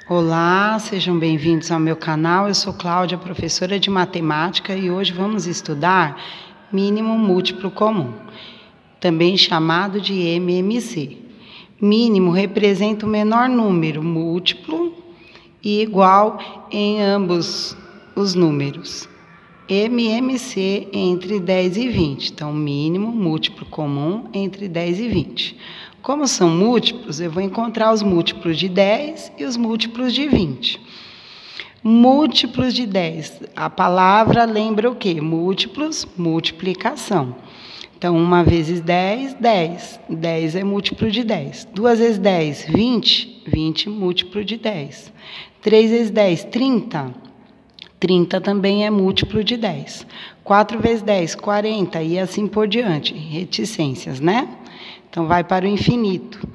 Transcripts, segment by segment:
Olá, sejam bem-vindos ao meu canal. Eu sou Cláudia, professora de matemática, e hoje vamos estudar mínimo múltiplo comum, também chamado de MMC. Mínimo representa o menor número múltiplo e igual em ambos os números. MMC entre 10 e 20. Então, mínimo múltiplo comum entre 10 e 20. Como são múltiplos, eu vou encontrar os múltiplos de 10 e os múltiplos de 20. Múltiplos de 10. A palavra lembra o quê? Múltiplos, multiplicação. Então, 1 vezes 10, 10. 10 é múltiplo de 10. 2 vezes 10, 20. 20, múltiplo de 10. 3 vezes 10, 30. 30 também é múltiplo de 10. 4 vezes 10, 40 e assim por diante. Reticências, né? Então, vai para o infinito.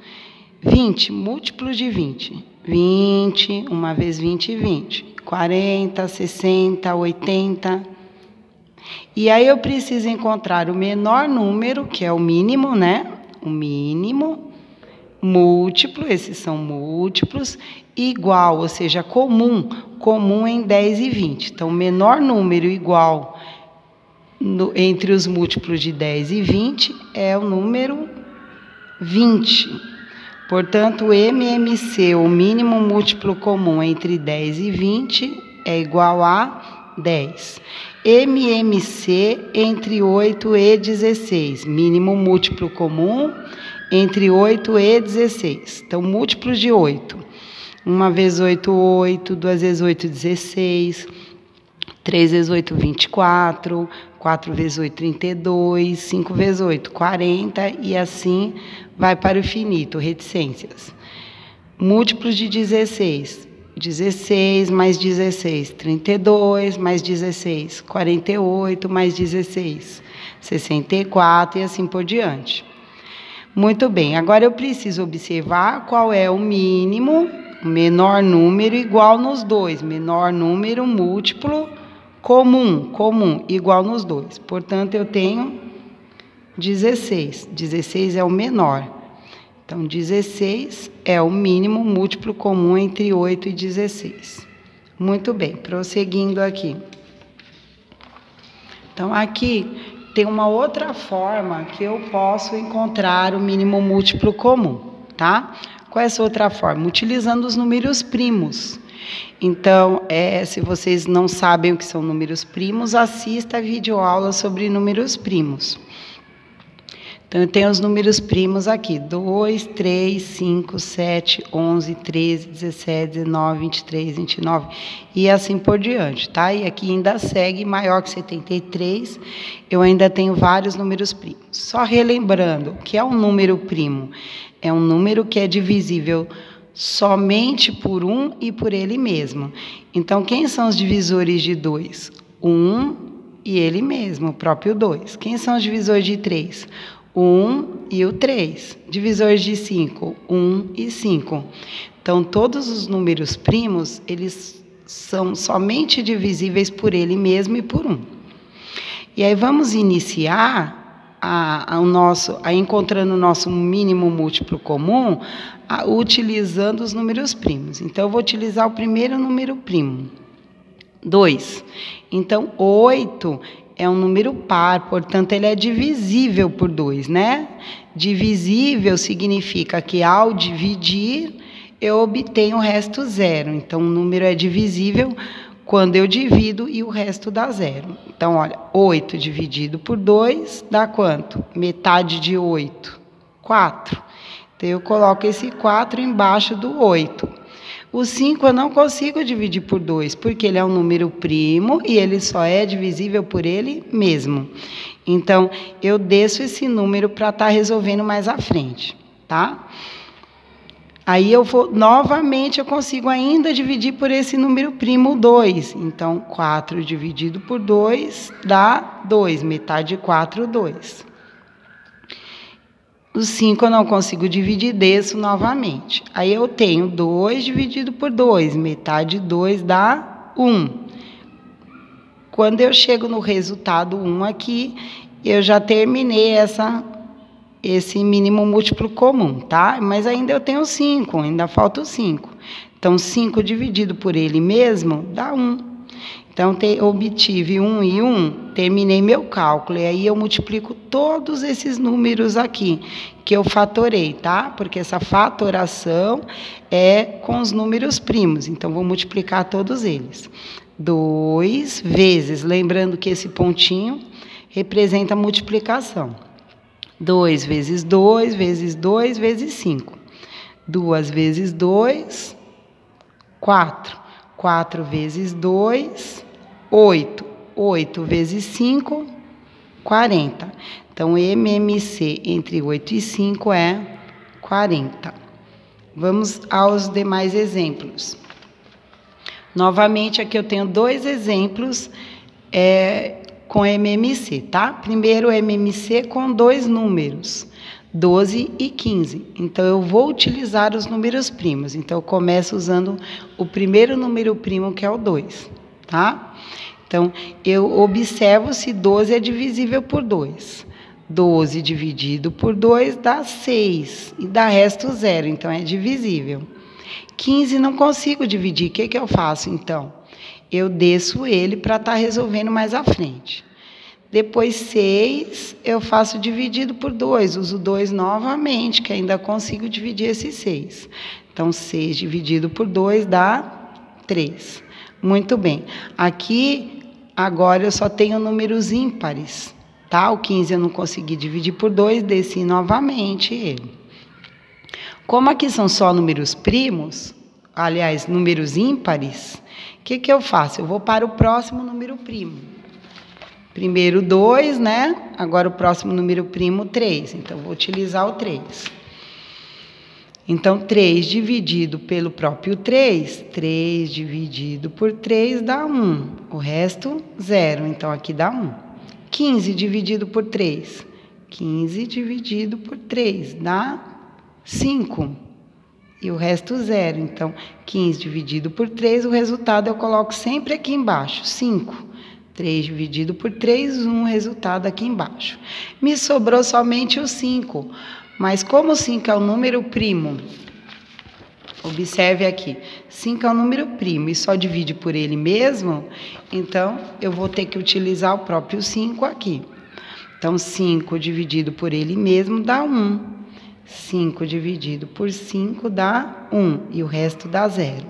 20, múltiplos de 20. 20, 1 vezes 20, 20. 40, 60, 80. E aí eu preciso encontrar o menor número, que é o mínimo, né? O mínimo, múltiplo, esses são múltiplos, igual, ou seja, comum em 10 e 20. Então, o menor número igual entre os múltiplos de 10 e 20 é o número 20. Portanto, o MMC, o mínimo múltiplo comum entre 10 e 20, é igual a 10. MMC entre 8 e 16, mínimo múltiplo comum entre 8 e 16. Então, múltiplos de 8. 1 vezes 8, 8. 2 vezes 8, 16. 3 vezes 8, 24. 4 vezes 8, 32. 5 vezes 8, 40. E assim vai para o infinito, reticências. Múltiplos de 16. 16 mais 16. 32 mais 16. 48 mais 16. 64 e assim por diante. Muito bem, agora eu preciso observar qual é o mínimo, o menor número igual nos dois. Menor número múltiplo comum, igual nos dois. Portanto, eu tenho 16. 16 é o menor. Então, 16 é o mínimo múltiplo comum entre 8 e 16. Muito bem, prosseguindo aqui. Então, aqui tem uma outra forma que eu posso encontrar o mínimo múltiplo comum, tá? Qual é essa outra forma? Utilizando os números primos. Então, se vocês não sabem o que são números primos, assista a videoaula sobre números primos. Então, eu tenho os números primos aqui: 2, 3, 5, 7, 11, 13, 17, 19, 23, 29 e assim por diante, tá? E aqui ainda segue maior que 73, eu ainda tenho vários números primos. Só relembrando, o que é um número primo? É um número que é divisível somente por 1 e por ele mesmo. Então, quem são os divisores de 2? 1 e ele mesmo, o próprio 2. Quem são os divisores de 3? 1 e o 3. Divisores de 5, 1 e 5. Então, todos os números primos, eles são somente divisíveis por ele mesmo e por 1. E aí vamos iniciar encontrando o nosso mínimo múltiplo comum utilizando os números primos. Então, eu vou utilizar o primeiro número primo, 2. Então, 8 é um número par, portanto, ele é divisível por 2, né? Divisível significa que, ao dividir, eu obtenho o resto zero. Então, o número é divisível quando eu divido e o resto dá zero. Então, olha, 8 dividido por 2 dá quanto? Metade de 8, 4. Então, eu coloco esse 4 embaixo do 8. O 5 eu não consigo dividir por 2, porque ele é um número primo e ele só é divisível por ele mesmo. Então, eu desço esse número para estar resolvendo mais à frente, tá? Aí, novamente, eu consigo ainda dividir por esse número primo 2. Então, 4 dividido por 2 dá 2. Metade de 4, 2. O 5 eu não consigo dividir, desço novamente. Aí eu tenho 2 dividido por 2. Metade de 2 dá 1. Quando eu chego no resultado 1 aqui, eu já terminei essa esse mínimo múltiplo comum, tá? Mas ainda eu tenho 5, ainda falta o 5. Então, 5 dividido por ele mesmo dá 1. Então, obtive 1 e 1, terminei meu cálculo. E aí eu multiplico todos esses números aqui, que eu fatorei, tá? Porque essa fatoração é com os números primos. Então, vou multiplicar todos eles. 2 vezes, lembrando que esse pontinho representa a multiplicação. 2 vezes 2, vezes 2, vezes 5. 2 vezes 2, 4. 4 vezes 2, 8. 8 vezes 5, 40. Então, MMC entre 8 e 5 é 40. Vamos aos demais exemplos. Novamente, aqui eu tenho 2 exemplos com MMC, tá? Primeiro, MMC com 2 números, 12 e 15. Então, eu vou utilizar os números primos. Então, eu começo usando o primeiro número primo, que é o 2, tá? Então, eu observo se 12 é divisível por 2. 12 dividido por 2 dá 6 e dá resto 0, então é divisível. 15 não consigo dividir, o que eu faço então? Eu desço ele para estar resolvendo mais à frente. Depois 6, eu faço dividido por 2, uso 2 novamente, que ainda consigo dividir esse 6. Então, 6 dividido por 2 dá 3. Muito bem. Aqui, agora, eu só tenho números ímpares, tá? O 15 eu não consegui dividir por 2, desci novamente ele. Como aqui são só números primos, aliás, números ímpares, o que eu faço? Eu vou para o próximo número primo. Primeiro 2, né? Agora o próximo número primo, 3. Então, vou utilizar o 3. Então, 3 dividido pelo próprio 3, 3 dividido por 3 dá 1. O resto, 0. Então, aqui dá 1. 15 dividido por 3. 15 dividido por 3 dá 5. E o resto, 0. Então, 15 dividido por 3, o resultado eu coloco sempre aqui embaixo, 5. 3 dividido por 3, 1, resultado aqui embaixo. Me sobrou somente o 5. Mas como o 5 é o número primo, observe aqui, 5 é um número primo e só divide por ele mesmo, então eu vou ter que utilizar o próprio 5 aqui. Então, 5 dividido por ele mesmo dá 1. 5 dividido por 5 dá 1 e o resto dá 0.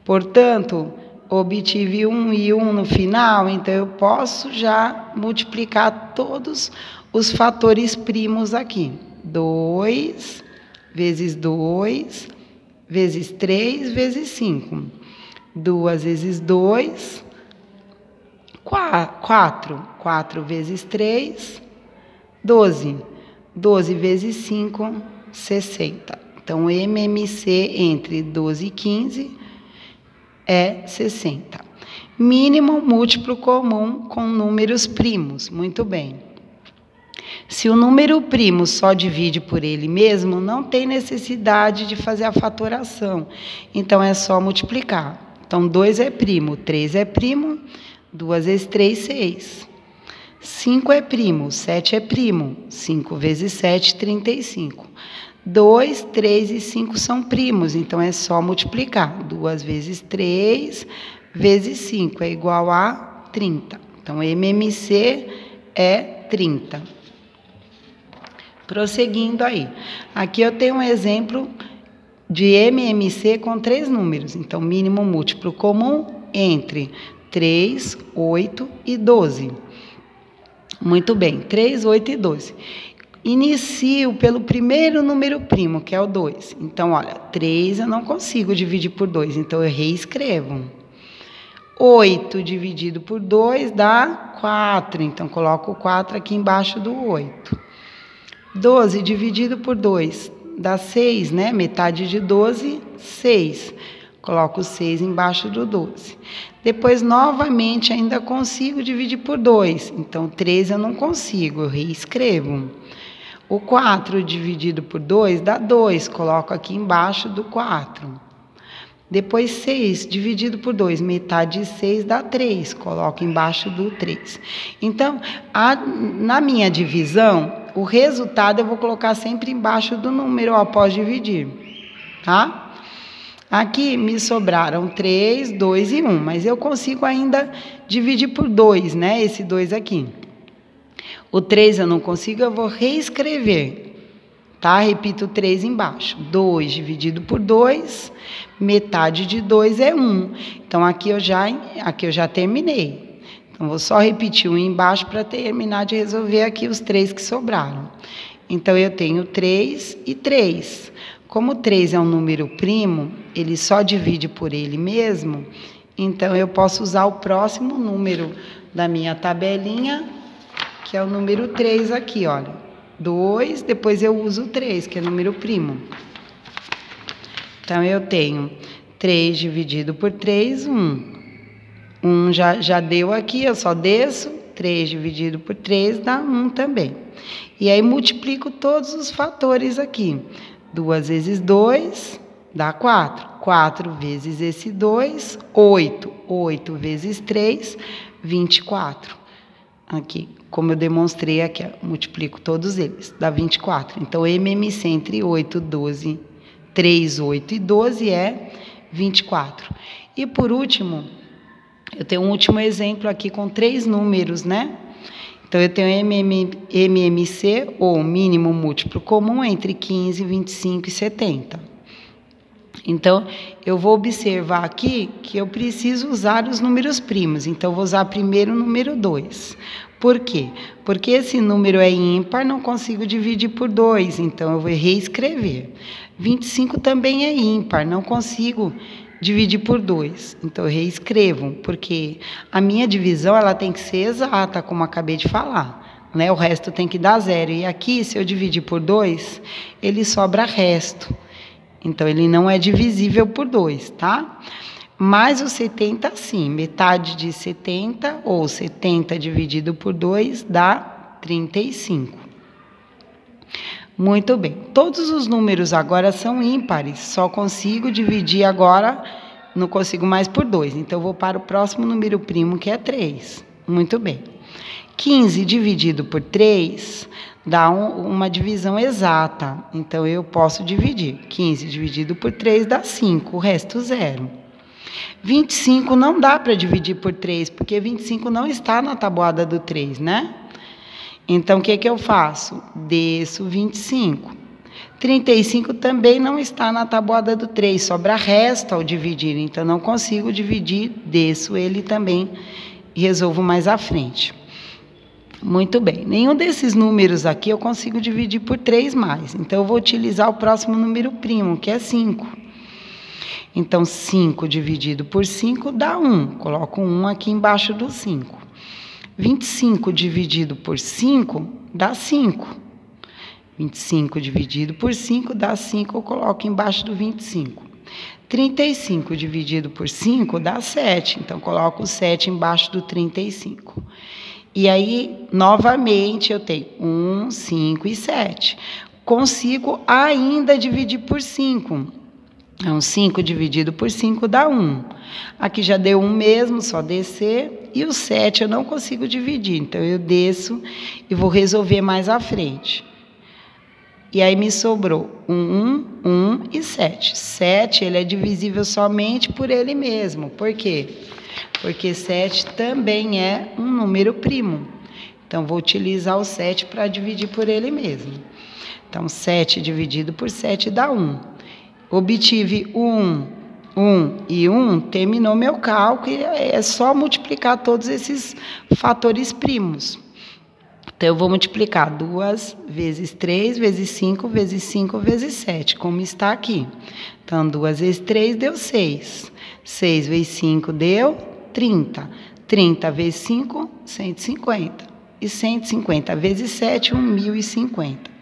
Portanto, obtive 1 e 1 no final, então eu posso já multiplicar todos os fatores primos aqui. 2 vezes 2 vezes 3 vezes 5. 2 vezes 2, 4. 4 vezes 3, 12. 12 vezes 5, 60. Então, o MMC entre 12 e 15 é 60. Mínimo múltiplo comum com números primos. Muito bem. Se o número primo só divide por ele mesmo, não tem necessidade de fazer a fatoração. Então, é só multiplicar. Então, 2 é primo, 3 é primo, 2 vezes 3, 6. 5 é primo, 7 é primo, 5 vezes 7, 35. 2, 3 e 5 são primos, então é só multiplicar. 2 vezes 3 vezes 5 é igual a 30. Então, MMC é 30. Prosseguindo aí. Aqui eu tenho um exemplo de MMC com 3 números. Então, mínimo múltiplo comum entre 3, 8 e 12. Muito bem, 3, 8 e 12. Inicio pelo primeiro número primo, que é o 2. Então, olha, 3 eu não consigo dividir por 2, então eu reescrevo. 8 dividido por 2 dá 4, então coloco o 4 aqui embaixo do 8. 12 dividido por 2 dá 6, né? Metade de 12, 6. Coloco o 6 embaixo do 12. Depois, novamente, ainda consigo dividir por 2. Então, 3 eu não consigo, eu reescrevo. O 4 dividido por 2 dá 2, coloco aqui embaixo do 4. Depois, 6 dividido por 2, metade de 6 dá 3, coloco embaixo do 3. Então, na minha divisão, o resultado eu vou colocar sempre embaixo do número após dividir, tá? Aqui me sobraram 3, 2 e 1, mas eu consigo ainda dividir por 2, né? Esse 2 aqui. O 3 eu não consigo, eu vou reescrever, tá? Repito 3 embaixo. 2 dividido por 2, metade de 2 é 1. Então, aqui eu já terminei. Então, vou só repetir 1 embaixo para terminar de resolver aqui os 3 que sobraram. Então, eu tenho 3 e 3. Como 3 é um número primo, ele só divide por ele mesmo, então eu posso usar o próximo número da minha tabelinha, que é o número 3 aqui, olha. 2, depois eu uso o 3, que é número primo. Então, eu tenho 3 dividido por 3, 1. 1 já deu aqui, eu só desço. 3 dividido por 3 dá 1 também. E aí, multiplico todos os fatores aqui. 2 vezes 2 dá 4. 4 vezes esse 2, 8. 8 vezes 3, 24. Aqui, como eu demonstrei aqui, ó, multiplico todos eles, dá 24. Então, MMC entre 8, 12, 3, 8 e 12 é 24. E por último, eu tenho um último exemplo aqui com 3 números, né? Então, eu tenho MMC, ou mínimo múltiplo comum, entre 15, 25 e 70. Então, eu vou observar aqui que eu preciso usar os números primos. Então, eu vou usar primeiro o número 2. Por quê? Porque esse número é ímpar, não consigo dividir por 2. Então, eu vou reescrever. 25 também é ímpar, não consigo dividir por 2. Então, eu reescrevo, porque a minha divisão ela tem que ser exata, como eu acabei de falar, né? O resto tem que dar 0. E aqui, se eu dividir por 2, ele sobra resto. Então, ele não é divisível por 2, tá? Mas o 70, sim. Metade de 70, ou 70 dividido por 2, dá 35. Muito bem. Todos os números agora são ímpares. Só consigo dividir agora, não consigo mais por 2. Então, eu vou para o próximo número primo, que é 3. Muito bem. 15 dividido por 3 dá uma divisão exata. Então, eu posso dividir. 15 dividido por 3 dá 5, o resto 0. 25 não dá para dividir por 3, porque 25 não está na tabuada do 3, né? Então, o que eu faço? Desço 25. 35 também não está na tabuada do 3, sobra resto ao dividir. Então, não consigo dividir, desço ele também e resolvo mais à frente. Muito bem. Nenhum desses números aqui eu consigo dividir por 3 mais. Então, eu vou utilizar o próximo número primo, que é 5. Então, 5 dividido por 5 dá 1. Coloco 1 aqui embaixo do 5. 25 dividido por 5 dá 5. 25 dividido por 5 dá 5, eu coloco embaixo do 25. 35 dividido por 5 dá 7, então coloco o 7 embaixo do 35. E aí, novamente, eu tenho 1, 5 e 7. Consigo ainda dividir por 5. Então, 5 dividido por 5 dá 1. Aqui já deu 1 mesmo, só descer. E o 7 eu não consigo dividir, então eu desço e vou resolver mais à frente. E aí me sobrou 1 e 7. 7 ele é divisível somente por ele mesmo. Por quê? Porque 7 também é um número primo. Então, vou utilizar o 7 para dividir por ele mesmo. Então, 7 dividido por 7 dá 1. Obtive 1 e 1, terminou meu cálculo, e é só multiplicar todos esses fatores primos. Então, eu vou multiplicar 2 vezes 3, vezes 5, vezes 5, vezes 7, como está aqui. Então, 2 vezes 3 deu 6. 6 vezes 5 deu 30. 30 vezes 5, 150. E 150 vezes 7, 1050.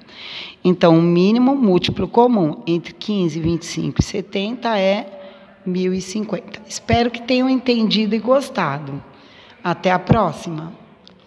Então, o mínimo múltiplo comum entre 15, 25 e 70 é 1050. Espero que tenham entendido e gostado. Até a próxima!